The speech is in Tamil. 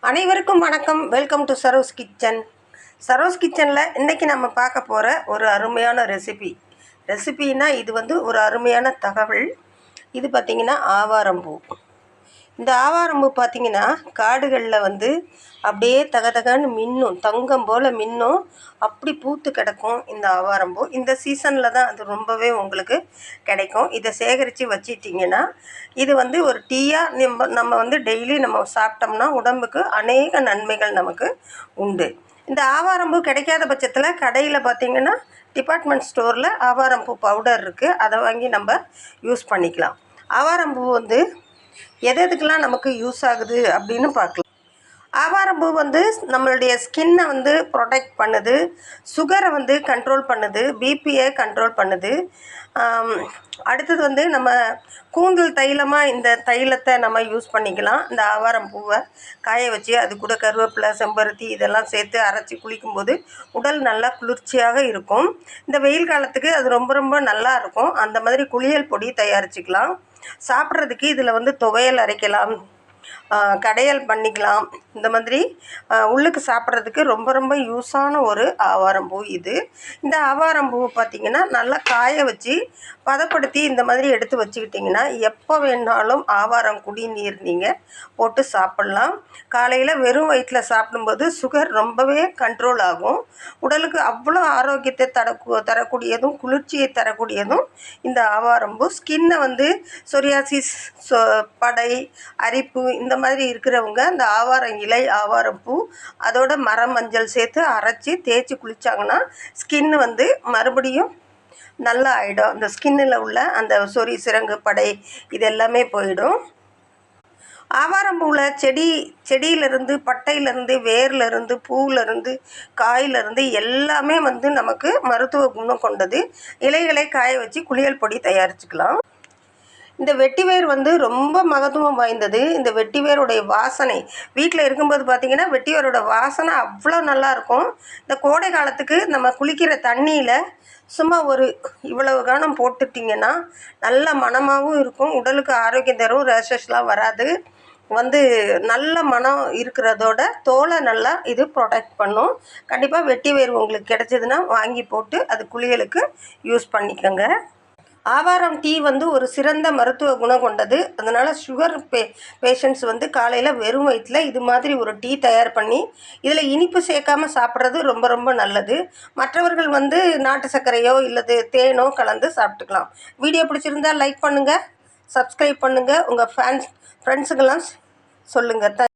அனைவருக்கும் வணக்கம். Welcome to Saro's kitchen. Saro's கிச்சனில் இன்றைக்கி நம்ம பார்க்க போகிற ஒரு அருமையான ரெசிபின்னா இது ஒரு அருமையான தகவல். இது பார்த்திங்கன்னா ஆவாரம்பூ. இந்த ஆவாரம்பூ பார்த்திங்கன்னா காடுகளில் அப்படியே தகதகன்னு மின்னும், தங்கம் போல் மின்னும், அப்படி பூத்து கிடக்கும் இந்த ஆவாரம்பூ. இந்த சீசனில் தான் அது ரொம்பவே உங்களுக்கு கிடைக்கும். இதை சேகரித்து வச்சிட்டிங்கன்னா இது ஒரு டீயாக நம்ம டெய்லி நம்ம சாப்பிட்டோம்னா உடம்புக்கு அநேக நன்மைகள் நமக்கு உண்டு. இந்த ஆவாரம்பூ கிடைக்காத பட்சத்தில் கடையில் பார்த்திங்கன்னா டிபார்ட்மெண்ட் ஸ்டோரில் ஆவாரம்பூ பவுடர் இருக்குது, அதை வாங்கி நம்ம யூஸ் பண்ணிக்கலாம். ஆவாரம்பூ எதுக்கெல்லாம் நமக்கு யூஸ் ஆகுது அப்படின்னு பார்க்கலாம். ஆவாரம்பூ நம்மளுடைய ஸ்கின்னை ப்ரொடெக்ட் பண்ணுது, சுகரை கண்ட்ரோல் பண்ணுது, பிபியை கண்ட்ரோல் பண்ணுது. அடுத்தது நம்ம கூந்தல் தைலமாக இந்த தைலத்தை நம்ம யூஸ் பண்ணிக்கலாம். இந்த ஆவாரம்பூவை காய வச்சு அது கூட கருவேப்பிலை, செம்பருத்தி இதெல்லாம் சேர்த்து அரைச்சி குளிக்கும்போது உடல் நல்லா குளிர்ச்சியாக இருக்கும். இந்த வெயில் காலத்துக்கு அது ரொம்ப ரொம்ப நல்லா இருக்கும். அந்த மாதிரி குளியல் பொடி தயாரிச்சுக்கலாம். சாப்பிட்றதுக்கு இதில் துவையல் அரைக்கலாம், கடையல் பண்ணிக்கலாம். இந்த மாதிரி உள்ளுக்கு சாப்பிட்றதுக்கு ரொம்ப ரொம்ப யூஸான ஒரு ஆவாரம்பூ இது. இந்த ஆவாரம்பூ பார்த்திங்கன்னா நல்லா காய வச்சு பதப்படுத்தி இந்த மாதிரி எடுத்து வச்சுக்கிட்டிங்கன்னா எப்போ வேணாலும் ஆவாரம் குடிநீர் நீங்கள் போட்டு சாப்பிட்லாம். காலையில் வெறும் வயிற்றில் சாப்பிடும்போது சுகர் ரொம்பவே கண்ட்ரோல் ஆகும். உடலுக்கு அவ்வளோ ஆரோக்கியத்தை தரக்கூடியதும் குளிர்ச்சியை தரக்கூடியதும் இந்த ஆவாரம்பூ. ஸ்கின்னை சொரியாசிஸ், படை, அரிப்பு இந்த மாதிரி இருக்கிறவங்க இந்த இலை, ஆவாரம்பூ அதோட மரமஞ்சள் சேர்த்து அரைச்சி தேய்ச்சி குளித்தாங்கன்னா ஸ்கின்னு மறுபடியும் நல்லா ஆகிடும். அந்த ஸ்கின்னில் உள்ள அந்த சொறி, சிரங்கு, படை இது எல்லாமே போயிடும். ஆவாரம்பூவில் செடியிலேருந்து, பட்டையிலேருந்து, வேர்லேருந்து, பூவிலேருந்து, காயிலிருந்து எல்லாமே நமக்கு மருத்துவ குணம் கொண்டது. இலைகளை காய வச்சு குளியல் பொடி தயாரிச்சுக்கலாம். இந்த வெட்டிவேர் ரொம்ப மகத்துவம் வாய்ந்தது. இந்த வெட்டிவேருடைய வாசனை வீட்டில் இருக்கும்போது பார்த்திங்கன்னா வெட்டிவேரோட வாசனை அவ்வளோ நல்லாயிருக்கும். இந்த கோடை காலத்துக்கு நம்ம குளிக்கிற தண்ணியில் சும்மா இவ்வளவு கானம் போட்டுட்டிங்கன்னா நல்ல மணமாகவும் இருக்கும், உடலுக்கு ஆரோக்கியம் தரும், ரேஷஸ்லாம் வராது. நல்ல மனம் இருக்கிறதோட தோலை நல்லா இது ப்ரொடெக்ட் பண்ணும். கண்டிப்பாக வெட்டிவேர் உங்களுக்கு கிடைச்சதுன்னா வாங்கி போட்டு அது குளியலுக்கு யூஸ் பண்ணிக்கோங்க. ஆவாரம் டீ ஒரு சிறந்த மருத்துவ குணம் கொண்டது. அதனால் சுகர் பேஷண்ட்ஸ் காலையில் வெறும் வயிற்றில் இது மாதிரி ஒரு டீ தயார் பண்ணி இதில் இனிப்பு சேர்க்காமல் சாப்பிட்றது ரொம்ப ரொம்ப நல்லது. மற்றவர்கள் நாட்டு சர்க்கரையோ இல்லது தேனோ கலந்து சாப்பிட்டுக்கலாம். வீடியோ பிடிச்சிருந்தால் லைக் பண்ணுங்கள், சப்ஸ்கிரைப் பண்ணுங்கள், உங்கள் ஃப்ரெண்ட்ஸுக்கெல்லாம் சொல்லுங்கள்.